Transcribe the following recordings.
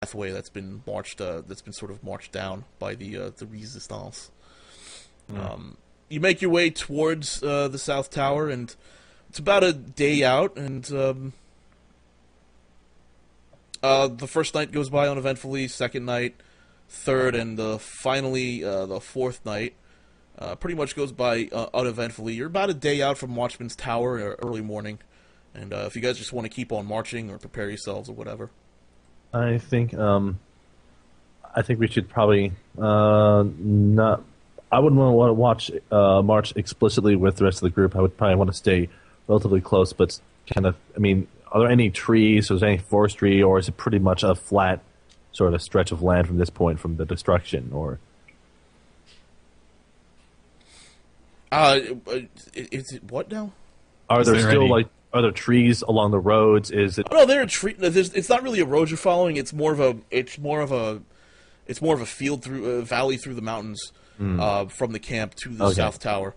pathway that's been sort of marched down by the resistance. You make your way towards the South Tower, and it's about a day out, and the first night goes by uneventfully, second night, third, and finally the fourth night pretty much goes by uneventfully. You're about a day out from Watchman's Tower early morning, and if you guys just want to keep on marching or prepare yourselves or whatever. I think we should probably not. I wouldn't want to watch march explicitly with the rest of the group. I would probably want to stay relatively close, but kind of. I mean, are there any trees? Is there any forestry, or is it pretty much a flat sort of stretch of land from this point from the destruction? Or is it what now? Are there still are there trees along the roads? Is it? Oh, no, there are trees. It's not really a road you're following. It's more of a field through a valley through the mountains from the camp to the South Tower.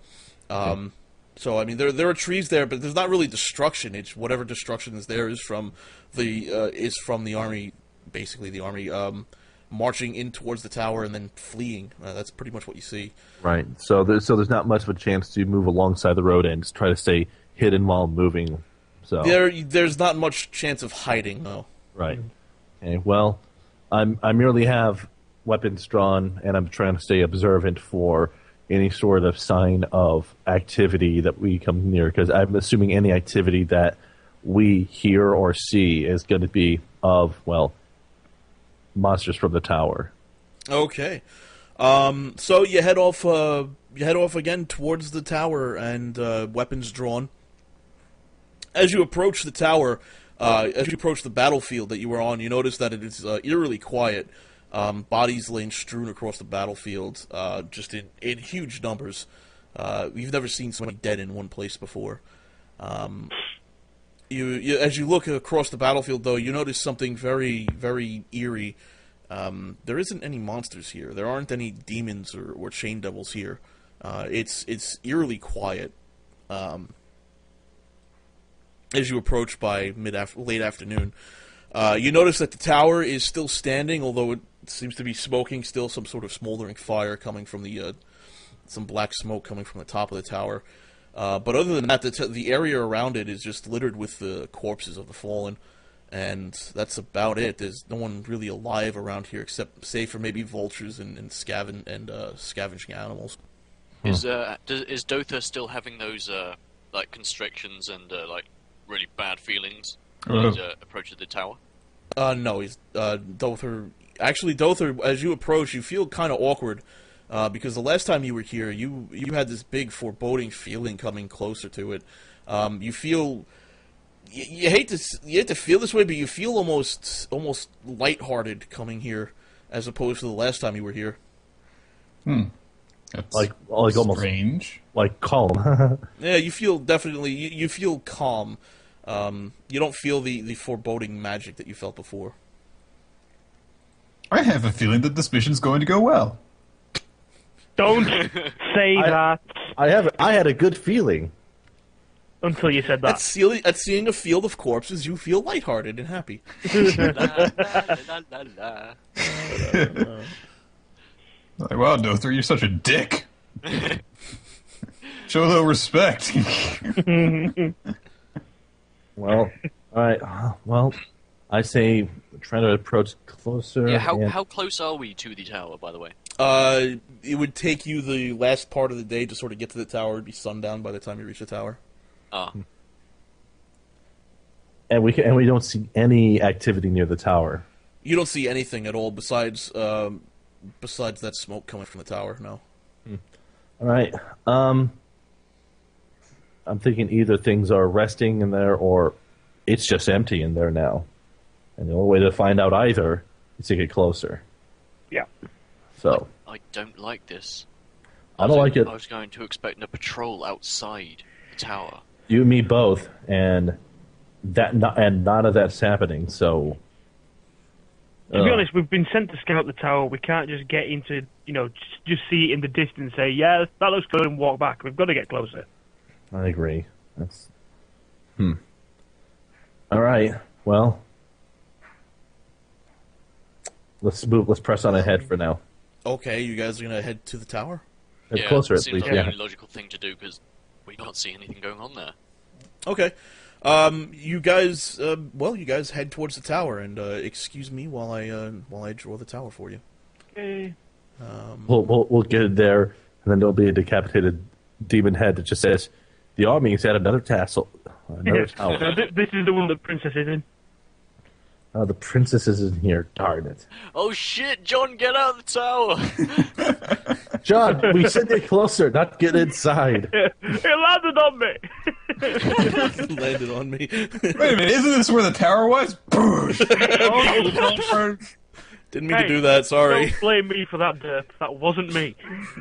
So I mean, there are trees there, but there's not really destruction. It's whatever destruction is there is from the army, basically the army marching in towards the tower and then fleeing. That's pretty much what you see. Right. So there's not much of a chance to move alongside the road and just try to stay hidden while moving. So there's not much chance of hiding, though. Right. Okay. Well, I merely have weapons drawn, and I'm trying to stay observant for any sort of sign of activity that we come near, because I'm assuming any activity that we hear or see is going to be of, well, monsters from the tower. Okay. So you head off again towards the tower, and weapons drawn. As you approach the tower, as you approach the battlefield that you were on, you notice that it is eerily quiet. Bodies laying strewn across the battlefield, just in huge numbers. You've never seen so many dead in one place before. You as you look across the battlefield, though, you notice something very, very eerie. There isn't any monsters here. There aren't any demons or chain devils here. It's eerily quiet. As you approach by late afternoon, you notice that the tower is still standing, although it seems to be smoking still, some sort of smoldering fire coming from some black smoke coming from the top of the tower. But other than that, the area around it is just littered with the corpses of the fallen, and that's about it. There's no one really alive around here, except, say, for maybe vultures and scavenging animals. Is Dotha still having those like constrictions and like really bad feelings when he approaches the tower? No, he's Dotha. Actually, Dotha, as you approach, you feel kind of awkward because the last time you were here, you had this big foreboding feeling coming closer to it. You feel you hate to feel this way, but you feel almost lighthearted coming here, as opposed to the last time you were here. That's like almost strange. Like calm. Yeah, you feel definitely you feel calm. You don't feel the foreboding magic that you felt before. I have a feeling that this mission's going to go well. Don't say that. I had a good feeling. Until you said that. At seeing a field of corpses, you feel lighthearted and happy. Like, wow, Dother, you're such a dick. Show a little respect. Well, all right. Well, I say try to approach closer. Yeah, how close are we to the tower, by the way? It would take you the last part of the day to sort of get to the tower. It'd be sundown by the time you reach the tower. And we don't see any activity near the tower. You don't see anything at all besides that smoke coming from the tower. No. All right. I'm thinking either things are resting in there or it's just empty in there now. And the only way to find out either is to get closer. Yeah. So I don't like this. I don't like it. I was going to expect a patrol outside the tower. You and me both, and none of that's happening. So, to be honest, we've been sent to scout the tower. We can't just get into, just see it in the distance and say, yeah, that looks good, and walk back. We've got to get closer. I agree. That's All right. Well, let's move. Let's press on ahead for now. Okay, you guys are gonna head to the tower. Head closer, it at seems least. like Yeah. the only logical thing to do because we can't see anything going on there. Okay. You guys, you guys head towards the tower, and excuse me while I draw the tower for you. Okay. We'll get it there, and then there'll be a decapitated demon head that just says, "The army is at another tassel, another tower." So this is the one that Princess is in. The princess is in here. Darn it, Oh shit, John, get out of the tower! John! We said get closer, not get inside. It landed on me. Landed on me. Wait a minute, isn't this where the tower was? Boosh! Didn't mean to do that. Sorry. Don't blame me for that, Derp. That wasn't me.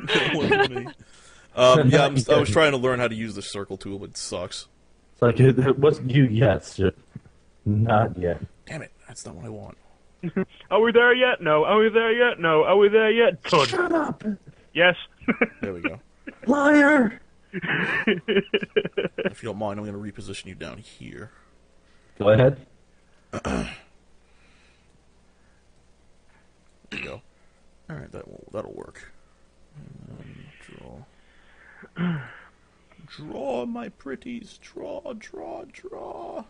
That wasn't me. I was trying to learn how to use the circle tool, but it sucks. It's like it wasn't you yet, sir. Not yet. Damn it, that's not what I want. Are we there yet? No. Are we there yet? No. Are we there yet? Done. Shut up, Yes. There we go. liar! If you don't mind, I'm going to reposition you down here. Go ahead. There you go. Alright, that'll work. Draw. Draw, my pretties. Draw, draw, draw.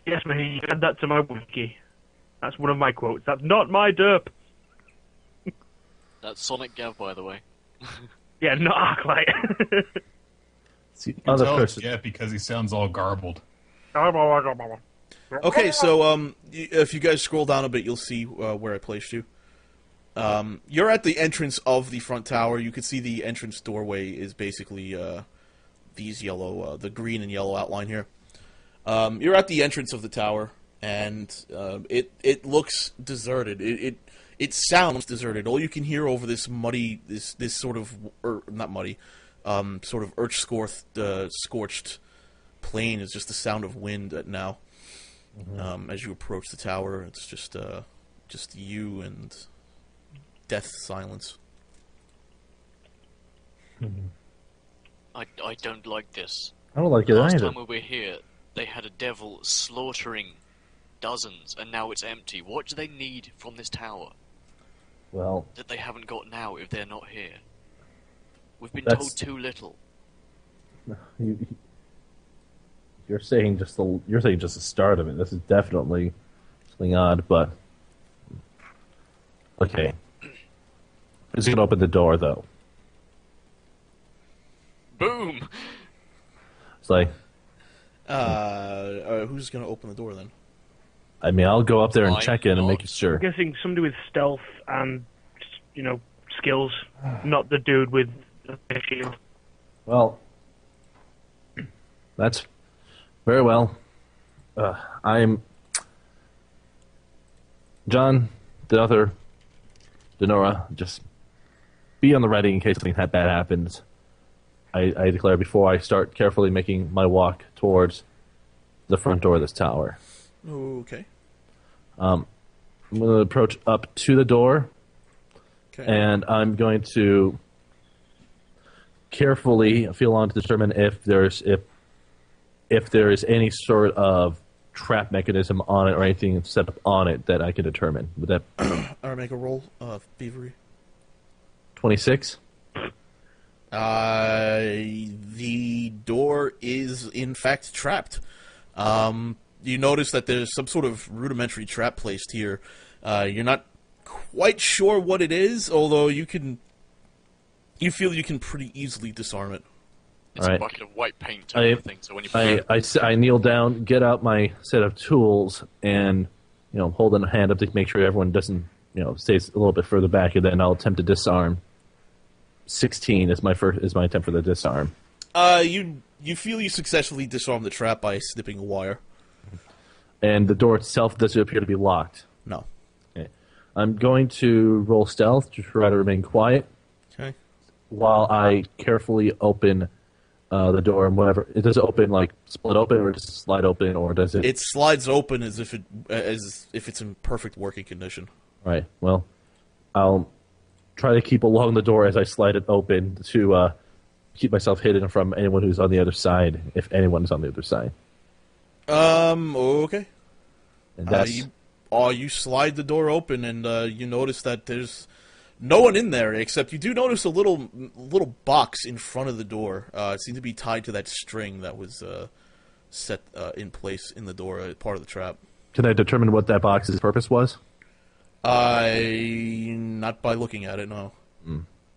Yes, Maheen, add that to my wiki. That's one of my quotes. That's not my Derp. That's Sonic Gav, by the way. Yeah, not Arclight. See, Tell other it's person. Jeff because he sounds all garbled. Okay, so if you guys scroll down a bit, you'll see where I placed you. You're at the entrance of the front tower. You can see the entrance doorway is basically these yellow, the green and yellow outline here. You're at the entrance of the tower, and it looks deserted. It sounds deserted. All you can hear over this muddy, this sort of not muddy, sort of scorched plain is just the sound of wind now. Mm-hmm. As you approach the tower, it's just you and death silence. I don't like this. I don't like it Last either. time we were here, they had a devil slaughtering dozens, and now it's empty. What do they need from this tower Well, that they haven't got now if they're not here? We've been That's- told too little. you're saying just the start of it. This is definitely something odd, but okay. Who's gonna open the door though? Boom! It's like, Who's going to open the door then? I mean, I'll go up there and I'm check in and not. make sure. I'm guessing somebody with stealth and, skills, not the dude with the shield. Well, that's very well. I'm John, the other Denora. Just be on the ready in case something that bad happens. I declare before I start carefully making my walk towards the front door of this tower. Okay. I'm going to approach up to the door, Okay. and I'm going to carefully feel on to determine if there is any sort of trap mechanism on it or anything set up on it that I can determine. Would that Or make a roll, thievery. 26? The door is in fact trapped. You notice that there's some sort of rudimentary trap placed here. You're not quite sure what it is, although you feel you can pretty easily disarm it. It's All a right. bucket of white paint type of thing, so when you put I kneel down, get out my set of tools, and hold a hand up to make sure everyone doesn't stays a little bit further back, and then I'll attempt to disarm. 16 is my attempt for the disarm. You feel you successfully disarm the trap by snipping a wire. And the door itself doesn't appear to be locked. No. Okay. I'm going to roll stealth to try to remain quiet Okay. while I carefully open the door and whatever. It does it open like split open, or does it slide open, or does it? It slides open as if it's in perfect working condition. Right. Well, I'll try to keep along the door as I slide it open to keep myself hidden from anyone who's on the other side, if anyone is on the other side. Okay. And that's You you slide the door open, and you notice that there's no one in there, except you do notice a little box in front of the door. It seemed to be tied to that string that was set in place in the door, part of the trap. Can I determine what that box's purpose was? Not by looking at it, no.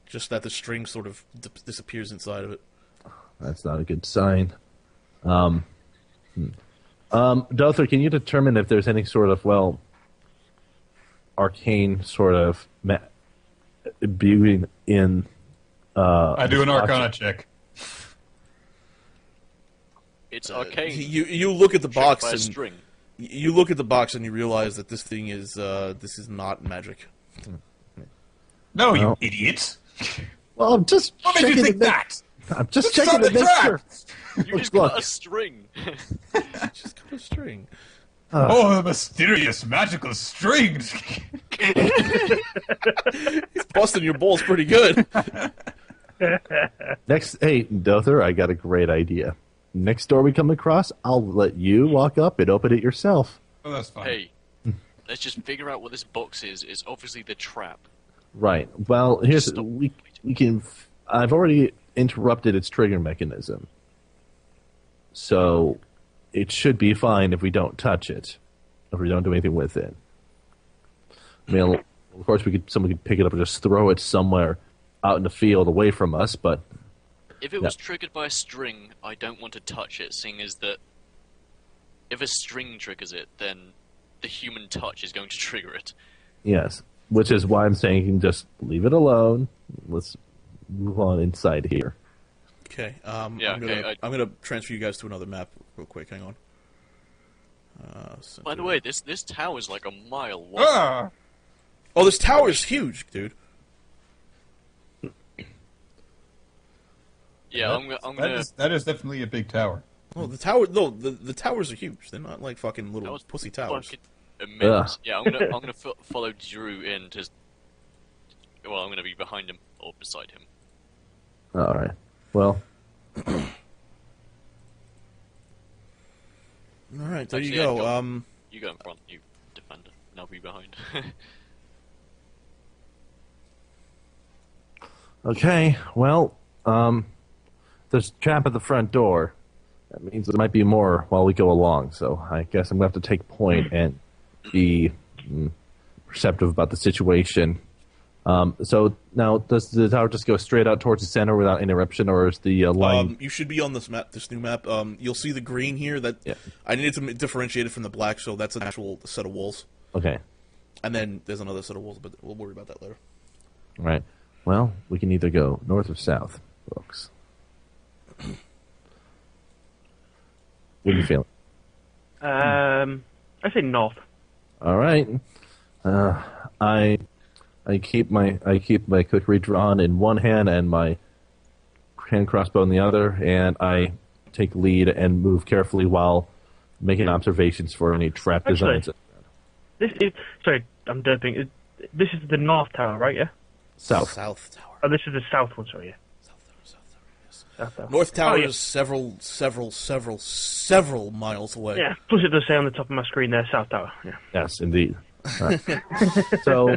Just that the string sort of disappears inside of it. That's not a good sign. Dother, can you determine if there's any sort of, arcane sort of beauty in... I do an Arcana check. It's arcane. You look at the box by a and string. you look at the box and you realize that this thing is this is not magic. No, you idiot! Well, I'm just What made you checking think that? I'm just It's checking on to the make trap! sure. You just Look. got a string. Just got a string. Oh, the mysterious magical strings! He's busting your balls pretty good. Next, hey, Dother, I got a great idea. Next door we come across, I'll let you walk up and open it yourself. Oh, that's fine. Hey, let's just figure out what this box is. It's obviously the trap. Right. Well, here's Stop. we can. I've already interrupted its trigger mechanism, so it should be fine if we don't touch it, if we don't do anything with it. I mean, of course, someone could pick it up and just throw it somewhere out in the field away from us, but If it was triggered by a string, I don't want to touch it, seeing as that if a string triggers it, then the human touch is going to trigger it. yes, which is why I'm saying you can just leave it alone. Let's move on inside here. Okay. Yeah, I'm gonna transfer you guys to another map real quick. Hang on. By the way, this tower is like a mile wide. Ah! Oh, this tower is huge, dude. Yeah, I'm gonna. That is definitely a big tower. Oh, the tower. No, the towers are huge. They're not like fucking That little was pussy towers. fucking immense. Yeah, I'm gonna follow Drew in to. Well, I'm gonna be behind him or beside him. All right. Well, All right, there you Actually, go. You go in front, you defender, and I'll be behind. okay. Well, there's a trap at the front door. That means there might be more while we go along. So I guess I'm going to have to take point and be perceptive about the situation. So now, does the tower just go straight out towards the center without interruption, or is the line? You should be on this map, this new map. You'll see the green here. That Yeah. I needed to differentiate it from the black, so that's an actual set of walls. Okay. And then there's another set of walls, but we'll worry about that later. All right. Well, we can either go north or south, folks. What are you feeling? I say north. All right. I keep my cookery drawn in one hand and my hand crossbow in the other, and I take lead and move carefully while making observations for any trap Actually, designs. This is sorry, I'm derping. This is the north tower, right? Yeah. South. South tower. Oh, this is the south one. Sorry, yeah. South tower. Yes. South tower. North tower Oh, yeah. is several miles away. Yeah. Plus, it does say on the top of my screen there, south tower. Yeah. Yes, indeed. So,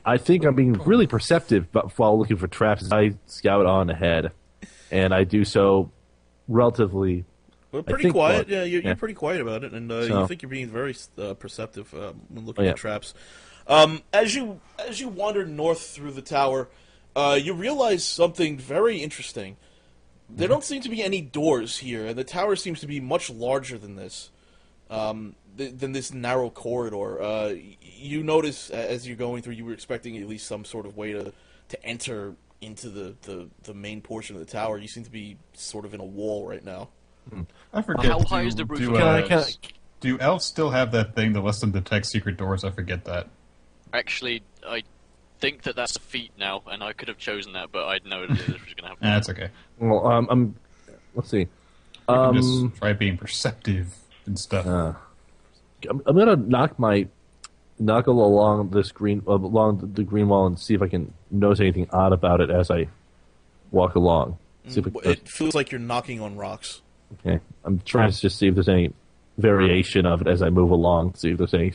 I think I'm being really perceptive while looking for traps as I scout on ahead, and I do so relatively. We're I pretty think quiet. what- Yeah, you're yeah. pretty quiet about it, and So- you think you're being very perceptive when looking yeah. at traps. As you wander north through the tower, you realize something very interesting. There don't seem to be any doors here, and the tower seems to be much larger than this, than this narrow corridor. You notice as you're going through, you were expecting at least some sort of way to enter into the main portion of the tower. You seem to be sort of in a wall right now. I forget. How high is the roof do, of uh, the house? do elves still have that thing that lets them detect secret doors? I forget that. Actually, I think that's a feat now, and I could have chosen that, but I know that this was going to happen. That's okay. Well, let's see. You can just try being perceptive and stuff. I'm gonna knock along this along the green wall and see if I can notice anything odd about it as I walk along. See if It feels like you're knocking on rocks. okay. I'm trying to just see if there's any variation of it as I move along. See if there's any